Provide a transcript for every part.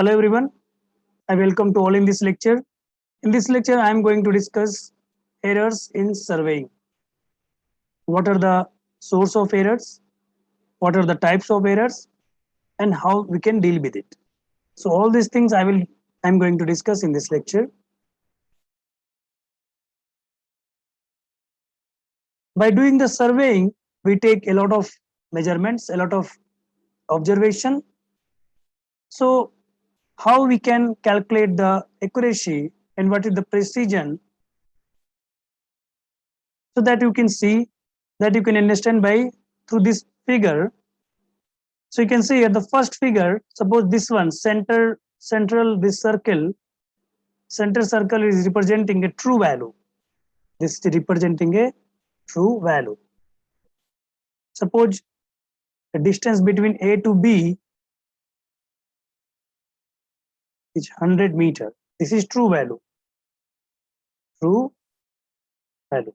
Hello everyone, I welcome to all in this lecture. In this lecture, I am going to discuss errors in surveying. What are the source of errors? What are the types of errors? And how we can deal with it. So all these things I'm going to discuss in this lecture. By doing the surveying, we take a lot of measurements, a lot of observation. So how we can calculate the accuracy and what is the precision, so that you can see, that you can understand by through this figure. So you can see here the first figure, suppose this one, central, this circle, center circle is representing a true value. This is representing a true value. Suppose the distance between A to B is 100 meter. This is true value. True value.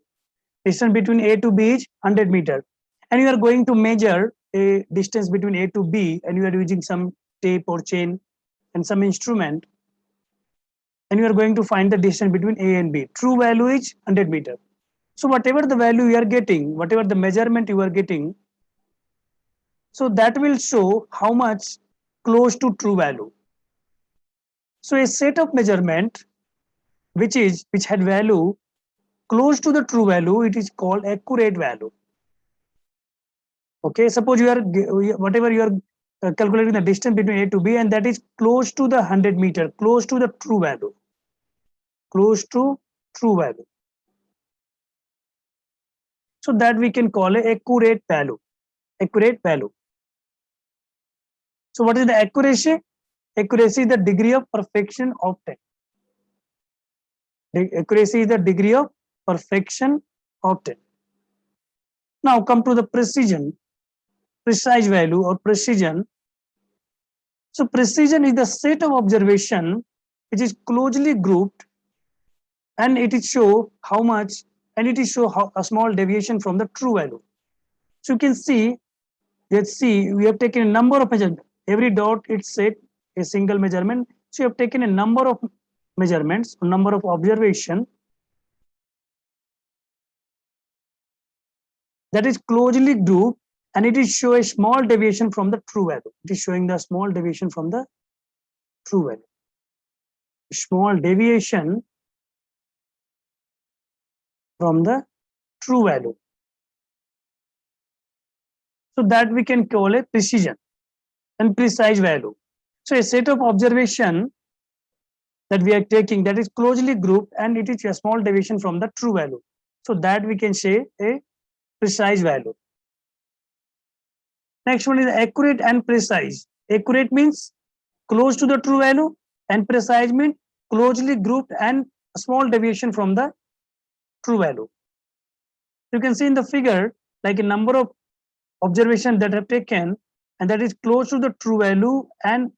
Distance between A to B is 100 meter. And you are going to measure a distance between A to B, and you are using some tape or chain and some instrument, and you are going to find the distance between A and B. True value is 100 meter. So whatever the value you are getting, whatever the measurement you are getting, so that will show how much close to true value. So a set of measurement which had value close to the true value, it is called accurate value. Okay, suppose you are whatever you are calculating the distance between A to B, and that is close to the 100 meter, close to the true value, close to true value. So that we can call a accurate value. Accurate value. So what is the accuracy? Accuracy is the degree of perfection obtained. Accuracy is the degree of perfection obtained. Now come to the precision, precise value or precision. So precision is the set of observation which is closely grouped, and it is show how much, and it is show how a small deviation from the true value. So you can see, let's see, we have taken a number of measurements. Every dot it's set a single measurement. So you have taken a number of measurements, number of observation that is closely grouped, and it is show a small deviation from the true value. It is showing the small deviation from the true value. Small deviation from the true value. So that we can call a precision and precise value. So a set of observation that we are taking that is closely grouped, and it is a small deviation from the true value. So that we can say a precise value. Next one is accurate and precise. Accurate means close to the true value, and precise means closely grouped and a small deviation from the true value. You can see in the figure like a number of observations that have taken, and that is close to the true value, and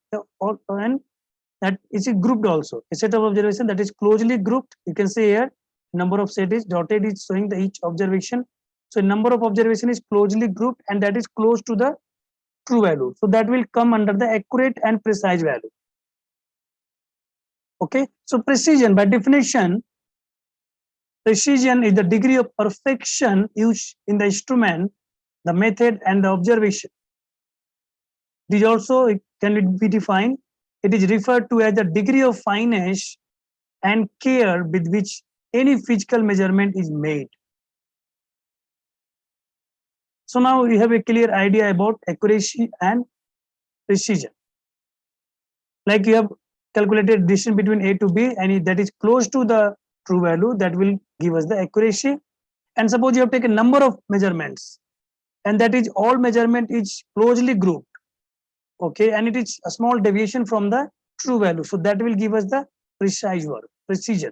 that is grouped also. A set of observation that is closely grouped. You can see here number of set is dotted is showing the each observation. So number of observation is closely grouped, and that is close to the true value. So that will come under the accurate and precise value. Okay. So precision by definition, precision is the degree of perfection used in the instrument, the method, and the observation. This also can be defined. It is referred to as the degree of fineness and care with which any physical measurement is made. So now we have a clear idea about accuracy and precision. Like you have calculated distance between A to B, and that is close to the true value, that will give us the accuracy. And suppose you have taken number of measurements, and that is all measurement is closely grouped. Okay, and it is a small deviation from the true value. So that will give us the precise work, precision.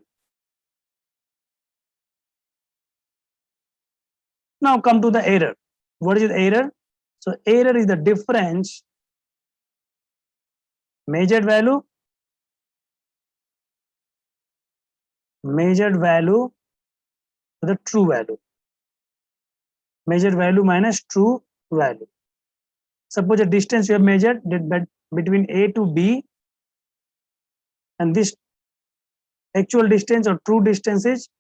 Now come to the error. What is the error? So error is the difference measured value to the true value. Measured value minus true value. Suppose the distance you have measured between A to B, and this actual distance or true distance is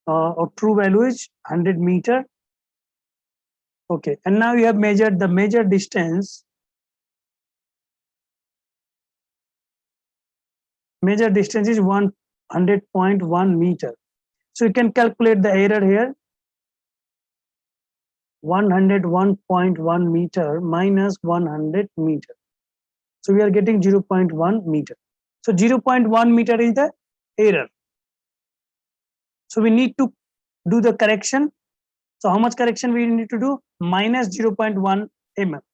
or true value is 100 meter. Okay, and now you have measured the measured distance. Measured distance is 100.1 meter. So you can calculate the error here. 101.1 meter minus 100 meter. So we are getting 0.1 meter. So 0.1 meter is the error. So we need to do the correction. So how much correction we need to do? Minus 0.1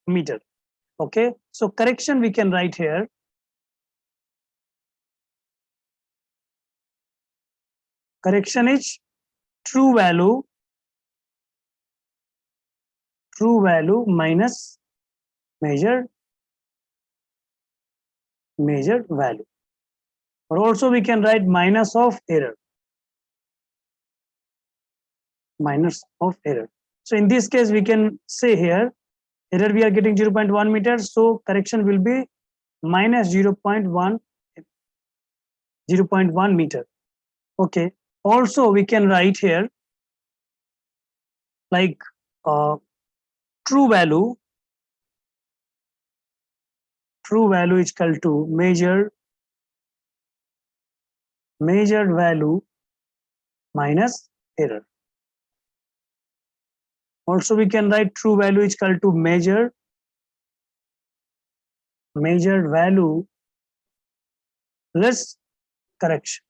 meter. Okay. So correction we can write here. Correction is true value minus measured value. Or also we can write minus of error. Minus of error. So in this case, we can say here, error we are getting 0.1 meter. So correction will be minus 0.1 meter. Okay. Also, we can write here like true value is equal to measured value minus error. Also, we can write true value is equal to measured value less correction.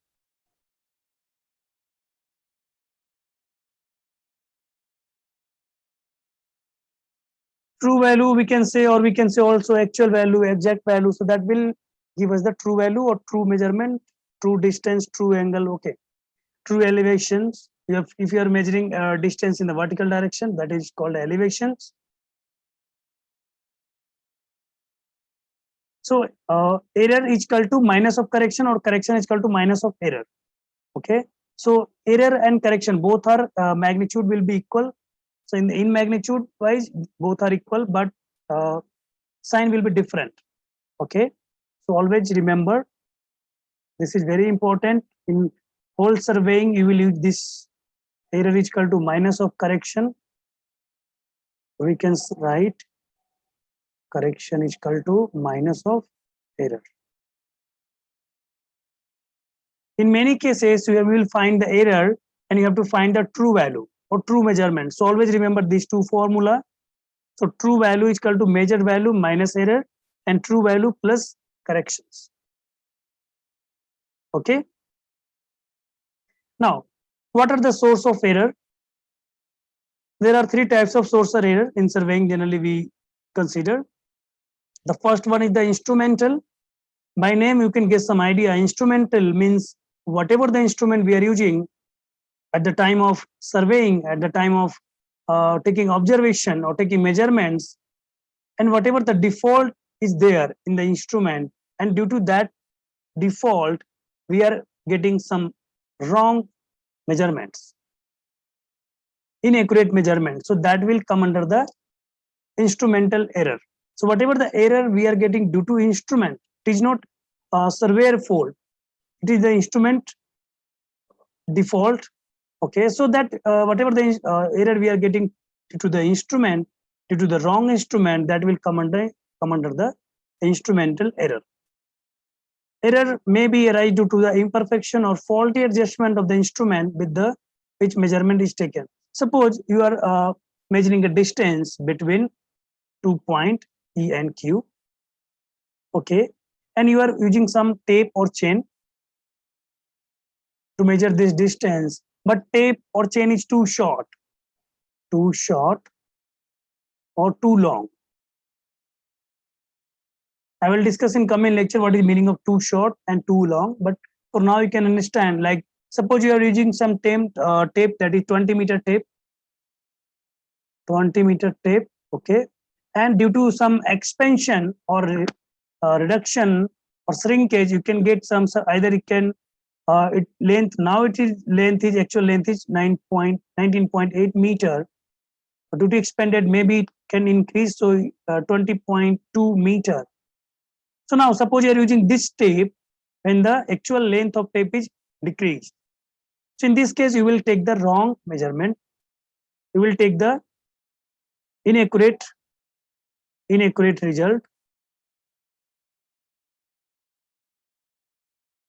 True value we can say, or we can say also actual value, exact value. So that will give us the true value or true measurement, true distance, true angle. Okay, true elevations. If you are measuring distance in the vertical direction, that is called elevations. So error is equal to minus of correction, or correction is equal to minus of error. Okay, so error and correction both are magnitude will be equal. So in magnitude wise, both are equal, but sign will be different. Okay, so always remember, this is very important. In whole surveying, you will use this error is equal to minus of correction. We can write correction is equal to minus of error. In many cases, you will find the error and you have to find the true value or true measurement. So always remember these two formula. So true value is equal to measured value minus error, and true value plus corrections. Okay. Now, what are the source of error? There are three types of source of error in surveying generally we consider. The first one is the instrumental. By name, you can get some idea. Instrumental means whatever the instrument we are using at the time of surveying, at the time of taking observation or taking measurements, and whatever the default is there in the instrument, and due to that default, we are getting some wrong measurements, inaccurate measurements. So that will come under the instrumental error. So whatever the error we are getting due to instrument, it is not surveyor fault. It is the instrument default. Okay, so that whatever the error we are getting due to the instrument, due to the wrong instrument, that will come under the instrumental error. Error may be arise due to the imperfection or faulty adjustment of the instrument with the which measurement is taken. Suppose you are measuring a distance between 2 point E and Q. Okay, and you are using some tape or chain to measure this distance, but tape or chain is too short or too long. I will discuss in coming lecture what is meaning of too short and too long, but for now you can understand, like suppose you are using some tape that is 20-meter tape, 20-meter tape. Okay, and due to some expansion or reduction or shrinkage, you can get some, either it can it length, now it is length is actual length is 19.8 meter. Due to expanded, maybe it can increase, so 20.2 meter. So now suppose you are using this tape when the actual length of tape is decreased. So in this case, you will take the wrong measurement. You will take the inaccurate result,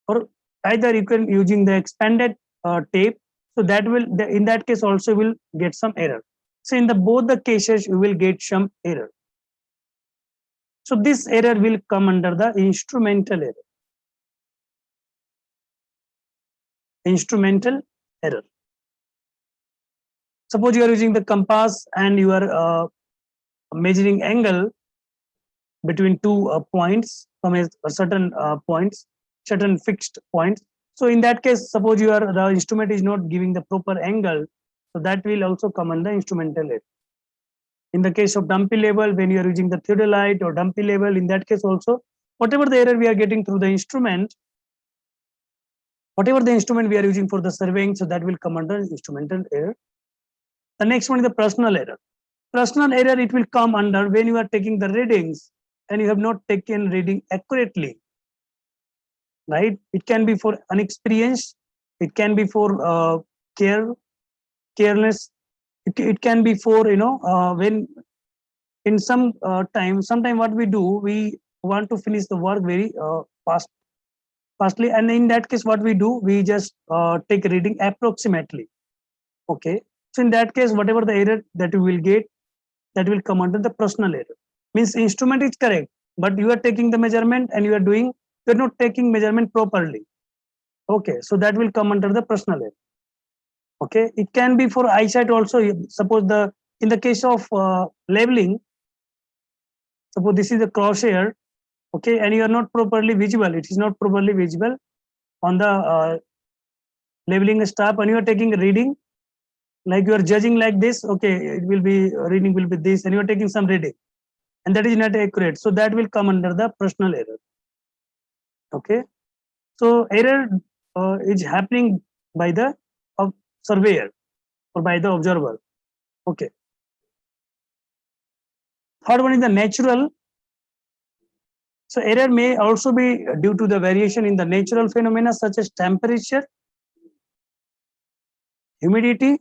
or either you can using the expanded tape. So that will, in that case also will get some error. So in the both the cases, you will get some error. So this error will come under the instrumental error. Instrumental error. Suppose you are using the compass and you are measuring angle between two points from a certain points, certain fixed points. So in that case, suppose the instrument is not giving the proper angle, so that will also come under instrumental error. In the case of dumpy level, when you are using the theodolite or dumpy level, in that case also, whatever the error we are getting through the instrument, whatever the instrument we are using for the surveying, so that will come under instrumental error. The next one is the personal error. Personal error, it will come under when you are taking the readings and you have not taken reading accurately, right? It can be for inexperience, it can be for careless, it can be for when in some sometime what we do, we want to finish the work very fastly, and in that case what we do, we just take a reading approximately. Okay, so in that case, whatever the error that you will get, that will come under the personal error. Means instrument is correct, but you are taking the measurement and you are not taking measurement properly. Okay, so that will come under the personal error. Okay, it can be for eyesight also. Suppose in the case of labeling, suppose this is a crosshair, okay, and you are not properly visible, it is not properly visible on the labeling staff, and you are taking a reading, like you are judging like this, okay, it will be reading will be this, and you are taking some reading, and that is not accurate, so that will come under the personal error. Okay, so error is happening by the surveyor or by the observer. Okay, third one is the natural. So error may also be due to the variation in the natural phenomena such as temperature, humidity,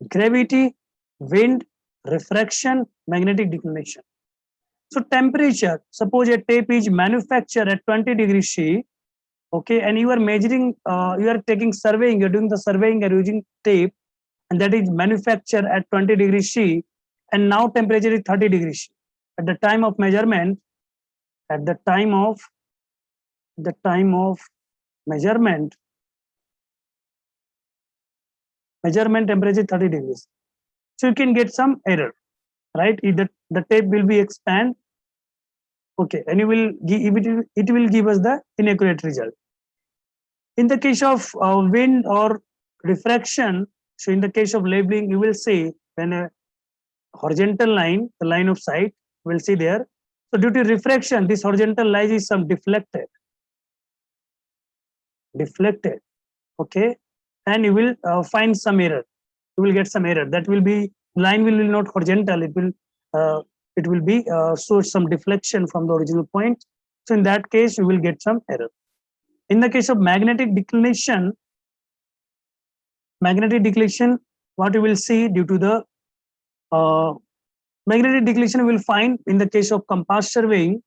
gravity, wind, refraction, magnetic declination. So temperature, suppose a tape is manufactured at 20 degrees C, okay, and you are measuring, you are taking surveying, you're doing the surveying and using tape, and that is manufactured at 20 degrees C, and now temperature is 30 degrees C. At the time of measurement, at the time of measurement temperature 30 degrees. So you can get some error, right? The tape will be expand, okay, and it will give us the inaccurate result. In the case of wind or refraction, so in the case of labeling, you will see when a horizontal line, the line of sight, we'll see there. So due to refraction, this horizontal line is some deflected, okay, and you will find some error. You will get some error. That will be, line will be not horizontal. It will be show some deflection from the original point. So in that case, you will get some error. In the case of magnetic declination, what you will see due to the magnetic declination, you will find in the case of compass surveying,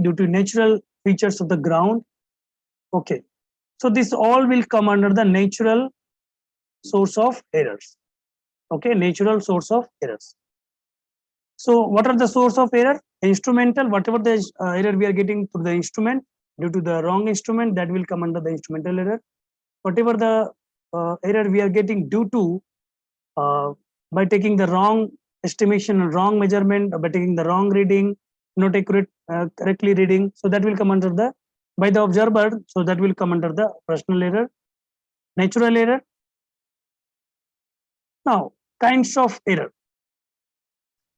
due to natural features of the ground. Okay, so this all will come under the natural source of errors. Okay, natural source of errors. So what are the source of error? Instrumental, whatever the error we are getting through the instrument, due to the wrong instrument, that will come under the instrumental error. Whatever the error we are getting due to by taking the wrong estimation, wrong measurement, or by taking the wrong reading, not accurate, correctly reading, so that will come under the by the observer, so that will come under the personal error, natural error. Now, kinds of error.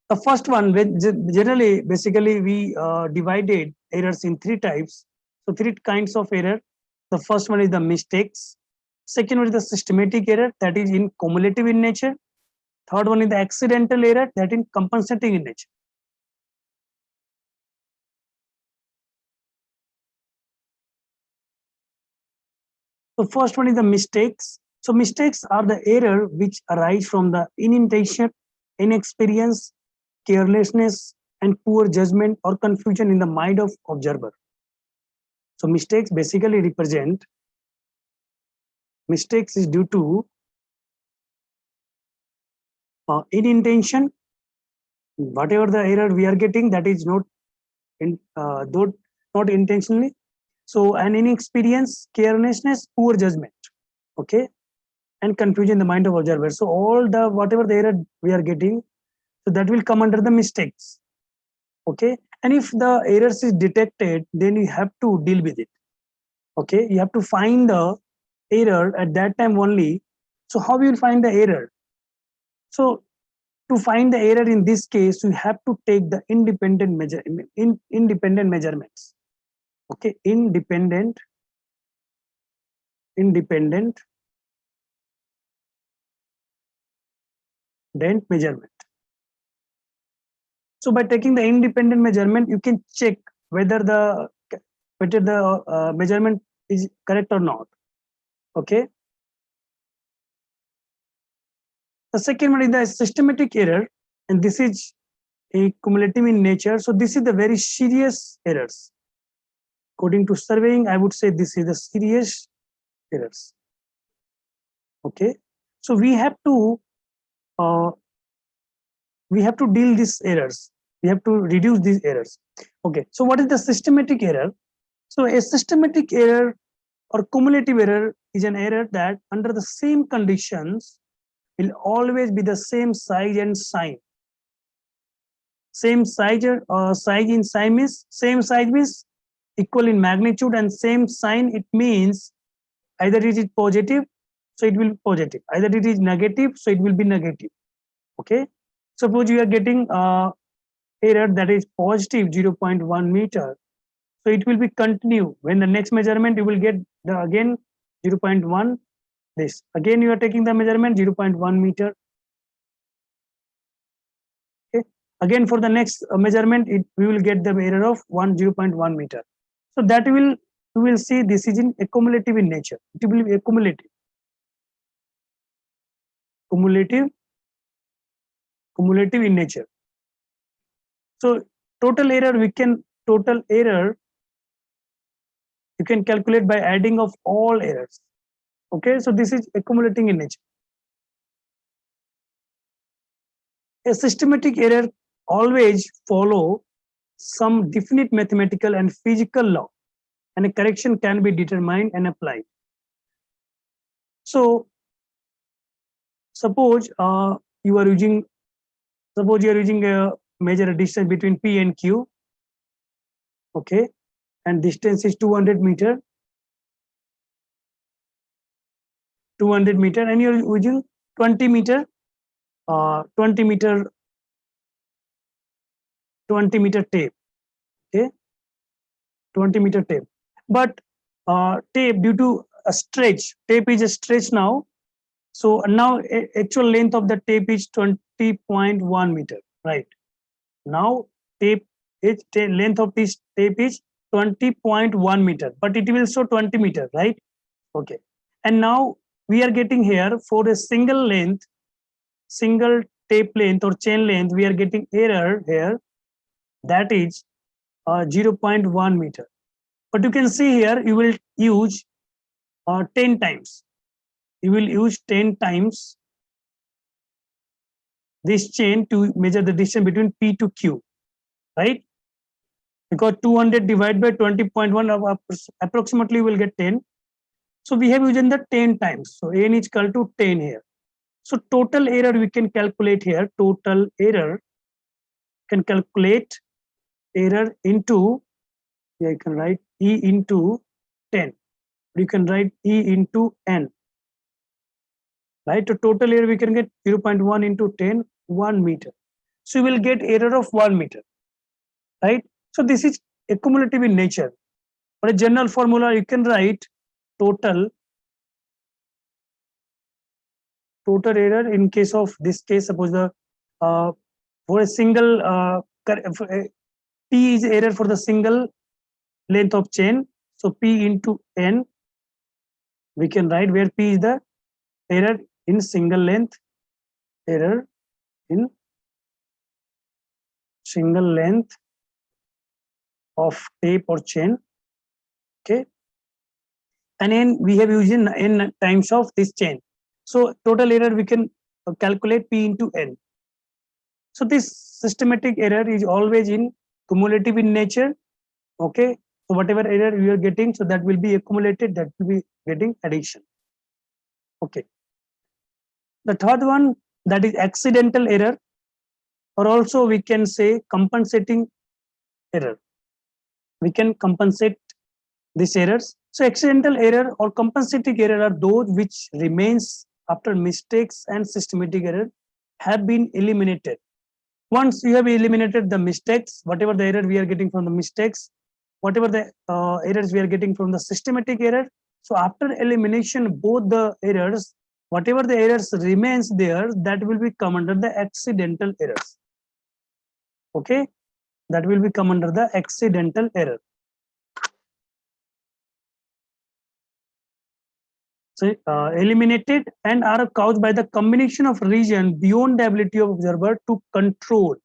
The first one, generally, basically, we divided errors in three types. So three kinds of error. The first one is the mistakes. Second one is the systematic error, that is in cumulative in nature. Third one is the accidental error, that is compensating in nature. So first one is the mistakes. So mistakes are the error which arise from the inattention, inexperience, carelessness, and poor judgment or confusion in the mind of observer. So mistakes basically represent, mistakes is due to inattention, whatever the error we are getting, that is not not intentionally. So an inexperience, carelessness, poor judgment, okay, and confusion in the mind of observer. So all the whatever the error we are getting, so that will come under the mistakes, okay. And if the errors is detected, then you have to deal with it, okay. You have to find the error at that time only. So how you will find the error? So to find the error in this case, you have to take the independent measurements, okay. Independent measurement. So by taking the independent measurement, you can check whether the measurement is correct or not, okay. The second one is the systematic error, and this is a cumulative in nature. So this is the very serious errors. According to surveying, I would say this is the serious errors, okay. So we have to deal these errors. We have to reduce these errors, okay. So what is the systematic error? So a systematic error or cumulative error is an error that under the same conditions will always be the same size and sign. Same size size in sign means same size means equal in magnitude, and same sign, it means either it is positive, so it will be positive, either it is negative, so it will be negative, okay. Suppose you are getting error that is positive 0.1 meter, so it will be continue. When the next measurement you will get the again 0.1, this again you are taking the measurement 0.1 meter, okay. Again for the next measurement, we will get the error of 0.1 meter. So that you will see this is in accumulative in nature. It will be cumulative in nature. So total error you can calculate by adding of all errors, okay. So this is accumulating in nature. A systematic error always follow some definite mathematical and physical law, and a correction can be determined and applied. So suppose you are using a measure a distance between P and Q, okay, and distance is 200 meter, and you are using 20 meter tape, okay, 20 meter tape. But tape, due to a stretch, tape is a stretch now. So now actual length of the tape is 20.1 meter, right? Now length of this tape is 20.1 meter, but it will show 20 meter, right? Okay. And now we are getting here for a single tape length or chain length, we are getting error here, that is 0.1 meter. But you can see here, you will use 10 times. You will use 10 times this chain to measure the distance between P to Q, right? Because 200 divided by 20.1 approximately will get 10. So we have used the 10 times. So n is equal to 10 here. So total error we can calculate here. Total error can calculate error into, yeah, you can write E into 10. You can write E into N. Right? So total error we can get 0.1 into 10, 1 meter. So you will get error of 1 meter. Right? So this is accumulative in nature. For a general formula, you can write total error in case of this case. Suppose the for a single P is error for the single length of chain. So P into N We can write where P is the error in single length, error in single length of tape or chain. Okay, and then we have used in n times of this chain. So total error we can calculate P into n. So this systematic error is always in cumulative in nature. Okay, so whatever error we are getting, so that will be accumulated, that will be getting addition. Okay, the third one, that is accidental error, or also we can say compensating error. We can compensate these errors. So accidental error or compensating error are those which remains after mistakes and systematic error have been eliminated. Once you have eliminated the mistakes, whatever the error we are getting from the mistakes, whatever the errors we are getting from the systematic error, so after elimination both the errors, whatever the errors remains there, that will be come under the accidental errors. Okay, that will be come under the accidental error. So eliminated and are caused by the combination of region beyond the ability of observer to control.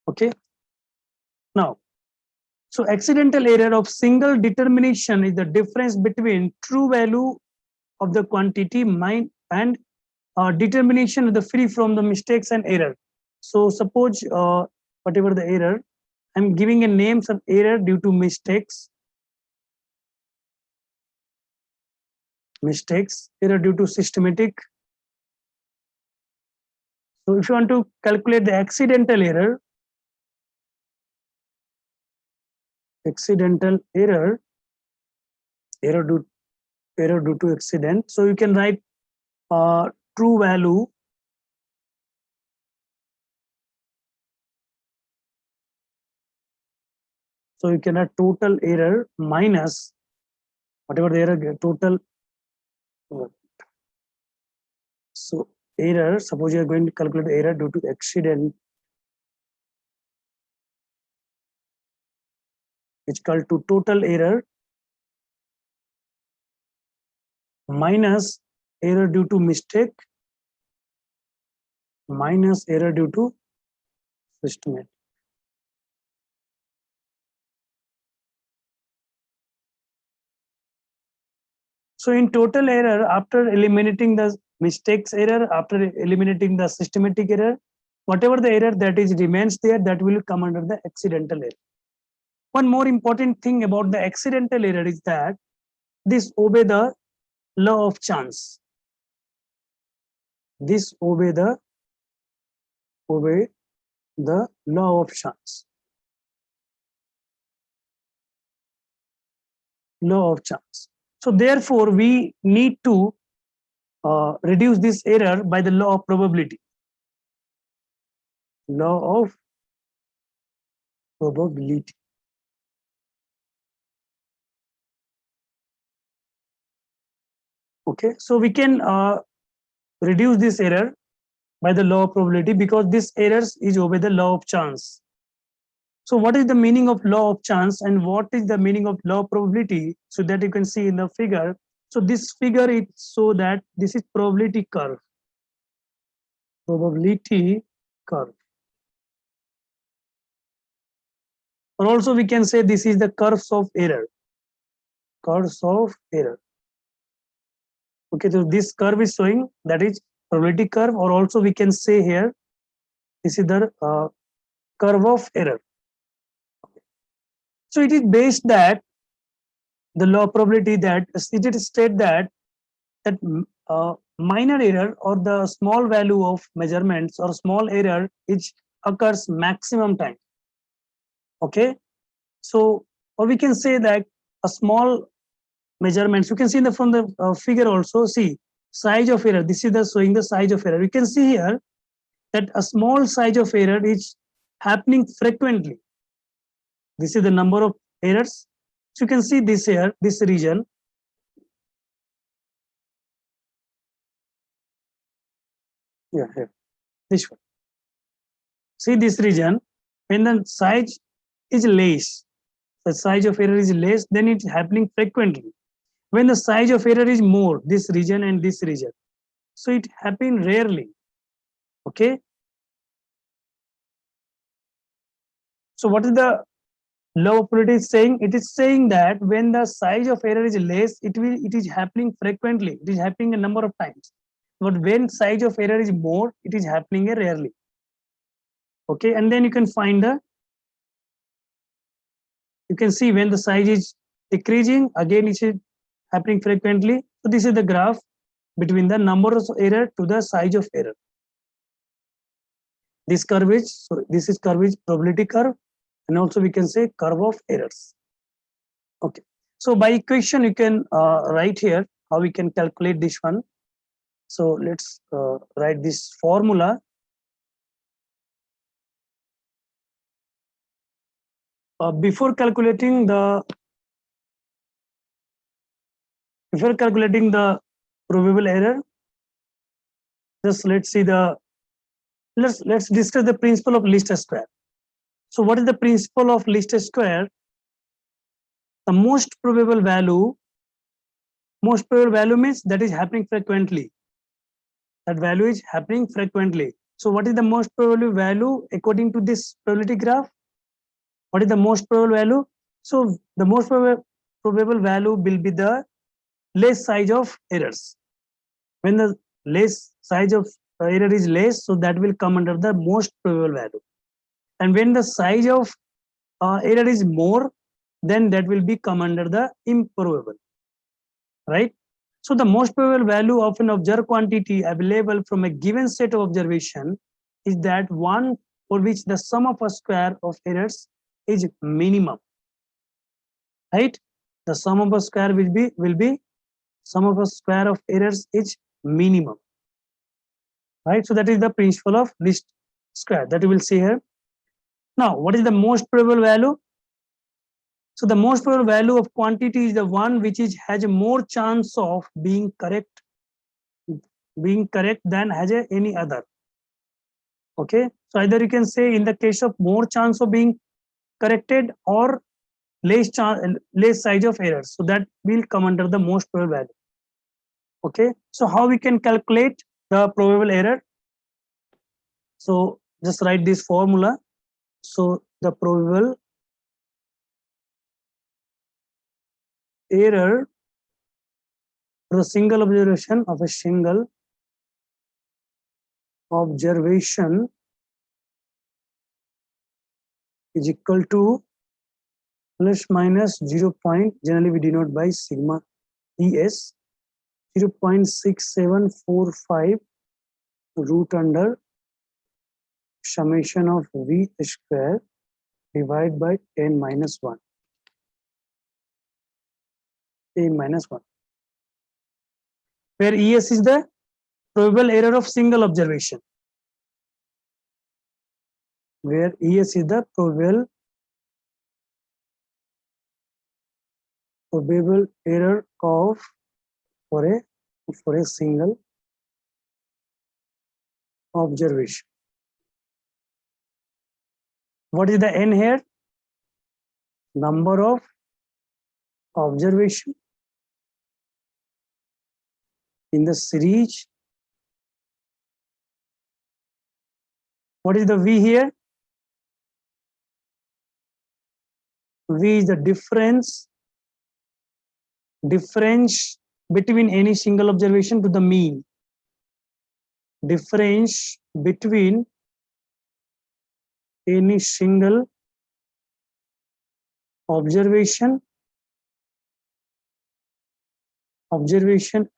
Okay, now, so accidental error of single determination is the difference between true value of the quantity and determination of the free from the mistakes and error. So suppose whatever the error, I'm giving a names of error due to mistakes, error due to systematic. So if you want to calculate the accidental error error due to accident, so you can write true value so you can add total error minus whatever the error total. So error, suppose you are going to calculate error due to accident, it's called to total error minus error due to mistake minus error due to systematic. So in total error, after eliminating the mistakes error, after eliminating the systematic error, whatever the error that is remains there, that will come under the accidental error. One more important thing about the accidental error is that this obey the law of chance. This obey the law of chance. Law of chance. So therefore, we need to reduce this error by the law of probability. Law of probability. Okay, so we can reduce this error by the law of probability because this errors is obey the law of chance. So what is the meaning of law of chance and what is the meaning of law of probability? So that you can see in the figure. So this figure is so that this is probability curve. Probability curve. Or also we can say this is the curves of error. Curves of error. Okay, so this curve is showing that is probability curve, or also we can say here this is the curve of error. So it is based that the law of probability that it is state that minor error or the small value of measurements or small error which occurs maximum time. Okay, so or we can say that a small measurements you can see in the from the figure also, see size of error, this is the showing the size of error. You can see here that a small size of error is happening frequently. This is the number of errors. So you can see this here, this region. Yeah, here, this one. See this region, when the size is less, the size of error is less, then it's happening frequently. When the size of error is more, this region and this region, so it happen rarely. Okay. So what is the law of probability is saying? It is saying that when the size of error is less, it is happening frequently. It is happening a number of times. But when size of error is more, it is happening rarely. Okay, and then you can find the, you can see when the size is decreasing, again it is happening frequently. So this is the graph between the number of error to the size of error. This curve is, so this is curve is probability curve, and also we can say curve of errors. Okay, so by equation you can write here how we can calculate this one. So let's write this formula. Before calculating the probable error, just let's see the, let's discuss the principle of least square. So what is the principle of least square? The most probable value means that is happening frequently. That value is happening frequently. So what is the most probable value according to this probability graph? What is the most probable value? So the most probable value will be the less size of errors. When the less size of error is less, so that will come under the most probable value. And when the size of error is more, then that will be come under the improbable, right? So the most probable value of an observed quantity available from a given set of observation is that one for which the sum of a square of errors is minimum, right? The sum of a square will be sum of a square of errors is minimum, right? So that is the principle of least square that you will see here. Now, what is the most probable value? So the most probable value of quantity is the one which has a more chance of being correct than has any other. Okay, so either you can say in the case of more chance of being corrected or less size of errors, so that will come under the most probable value. Okay, so how we can calculate the probable error? So just write this formula. So the probable error for a single observation is equal to plus minus 0. Generally we denote by sigma ES, 0.6745 root under summation of V square divided by n minus 1. N minus 1. Where ES is the probable error of single observation. Where ES is the probable error of for a single observation. What is the n here? Number of observation in the series. What is the V here? V is the difference between any single observation to the mean. Difference between any single observation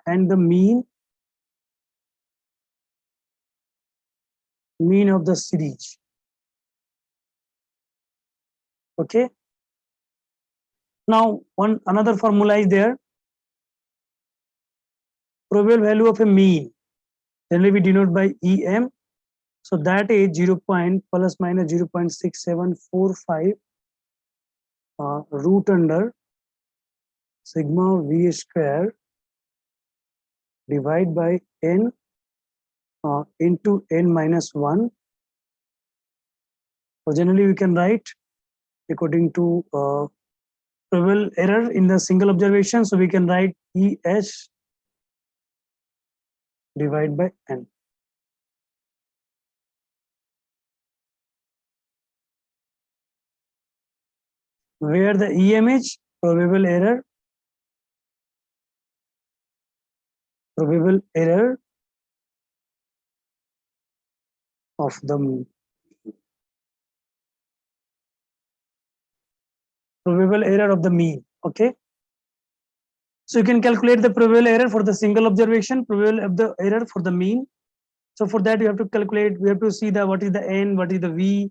and the mean of the series. Okay. Now another formula is there. Probable value of a mean, generally we denote by EM. So that is 0. plus minus 0.6745 root under sigma V square divided by n into n minus 1. So generally we can write according to probable error in the single observation. So we can write ES divided by N. Where the EM is probable error of the mean. Probable error of the mean. Okay. So you can calculate the probable error for the single observation, probable of the error for the mean. So for that you have to calculate, we have to see the what is the N, what is the V,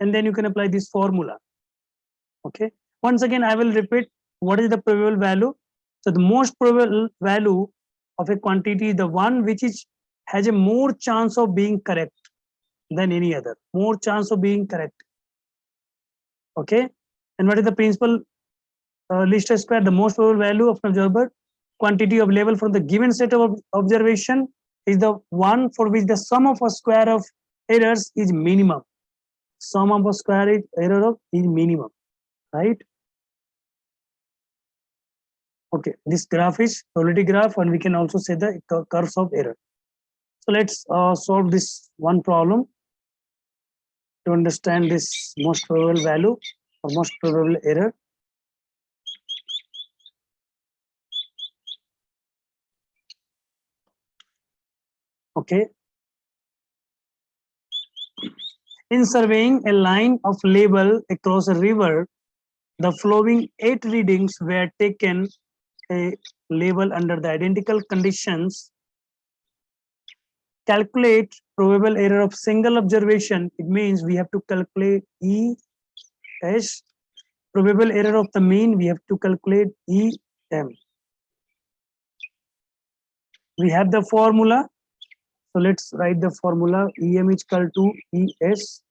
and then you can apply this formula. Okay. Once again, I will repeat what is the probable value. So the most probable value of a quantity is the one which is has a more chance of being correct than any other. More chance of being correct. Okay. And what is the principal least square? The most probable value of an observer quantity of level from the given set of observation is the one for which the sum of a square of errors is minimum. Sum of a square error is minimum, right? Okay, this graph is probability graph, and we can also say the curves of error. So let's solve this one problem to understand this most probable value or most probable error. Okay. In surveying a line of label across a river, the following 8 readings were taken a label under the identical conditions. Calculate probable error of single observation. It means we have to calculate ES. Probable error of the mean, we have to calculate EM. We have the formula. So let's write the formula. EM is equal to ES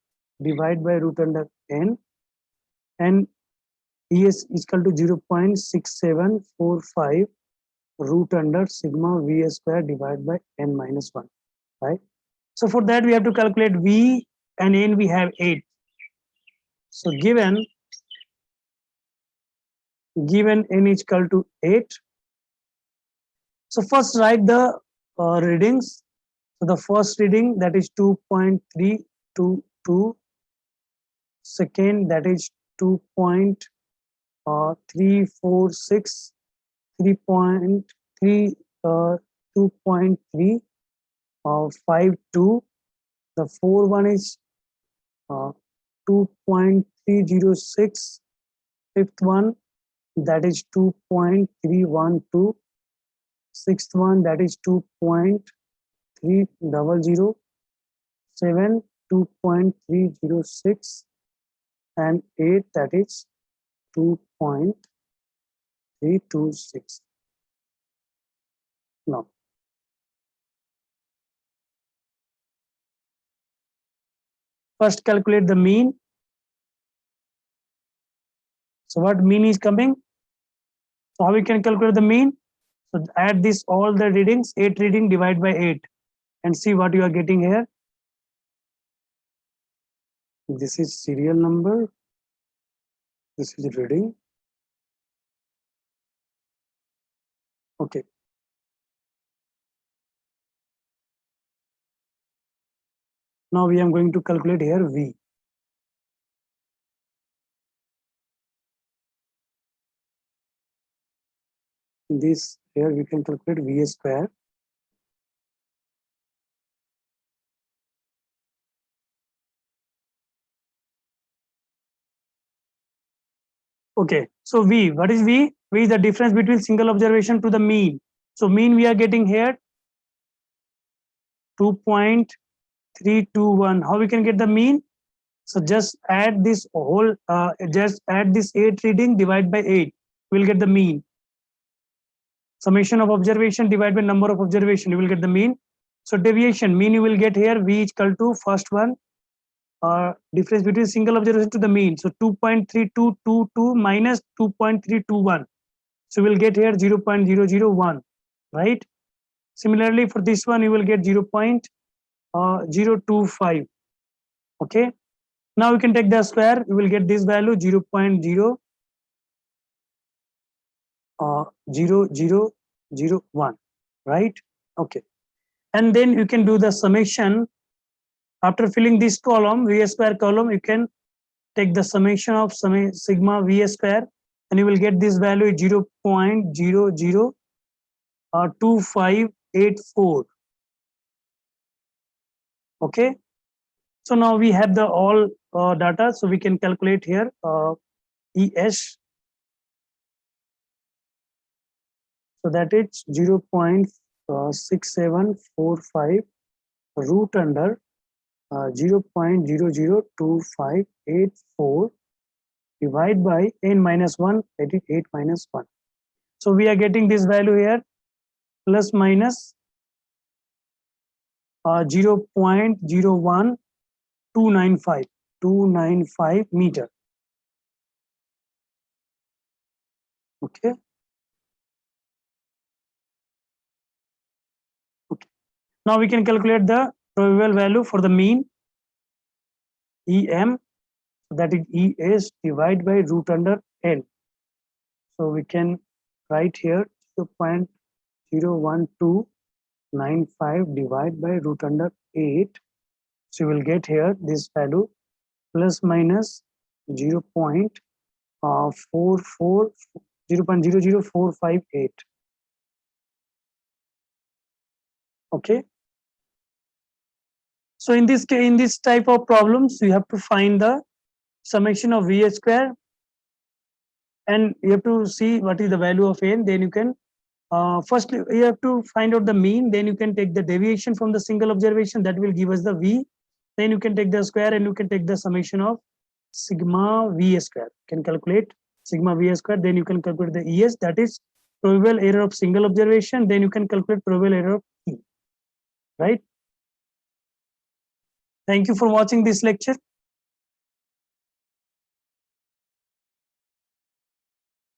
divided by root under N, and ES is equal to 0.6745 root under sigma V square divided by N minus 1, right? So for that we have to calculate V and N. We have 8. So given N is equal to 8. So first write the readings. So the first reading, that is 2.322. Second, that is 2.346. 2.352. The fourth one is 2.306. Fifth one, that is 2.312. Sixth one, that is 2.300. 7, 2.306, and 8, that is 2.326. Now, first calculate the mean. So what mean is coming? So how we can calculate the mean? So add this all the readings, 8 reading, divide by 8, and see what you are getting here. This is serial number. This is reading. Okay. Now we are going to calculate here V. This here we can calculate V square. Okay, so V, what is V? V is the difference between single observation to the mean. So mean we are getting here 2.321. How we can get the mean? So just add this whole, just add this 8 reading, divide by 8. We'll get the mean. Summation of observation divided by number of observation, you will get the mean. So deviation, mean you will get here, V is equal to first one, difference between single observation to the mean. So 2.3222 minus 2.321. So we'll get here 0.001, right? Similarly, for this one, you will get 0.025. Okay. Now we can take the square. You will get this value 0.0. 0.0001, right? Okay. And then you can do the summation. After filling this column, V square column, you can take the summation of sigma V square, and you will get this value 0.002584. Okay. So now we have the all data, so we can calculate here ES. So that is 0.6745 root under 0.002584 divided by n minus 1, that is 8 minus 1. So we are getting this value here plus minus 0.01295 meter. Okay. Okay. Now we can calculate the probable value for the mean EM, that is ES divided by root under L. So we can write here 0.01295 divided by root under 8. So you will get here this value plus minus 0.00458. Okay. So in this case, in this type of problems, you have to find the summation of V square, and you have to see what is the value of n. Then you can first you have to find out the mean. Then you can take the deviation from the single observation, that will give us the V. Then you can take the square and you can take the summation of sigma V square. You can calculate sigma V square. Then you can calculate the ES, that is probable error of single observation. Then you can calculate probable error of T. Right? Thank you for watching this lecture.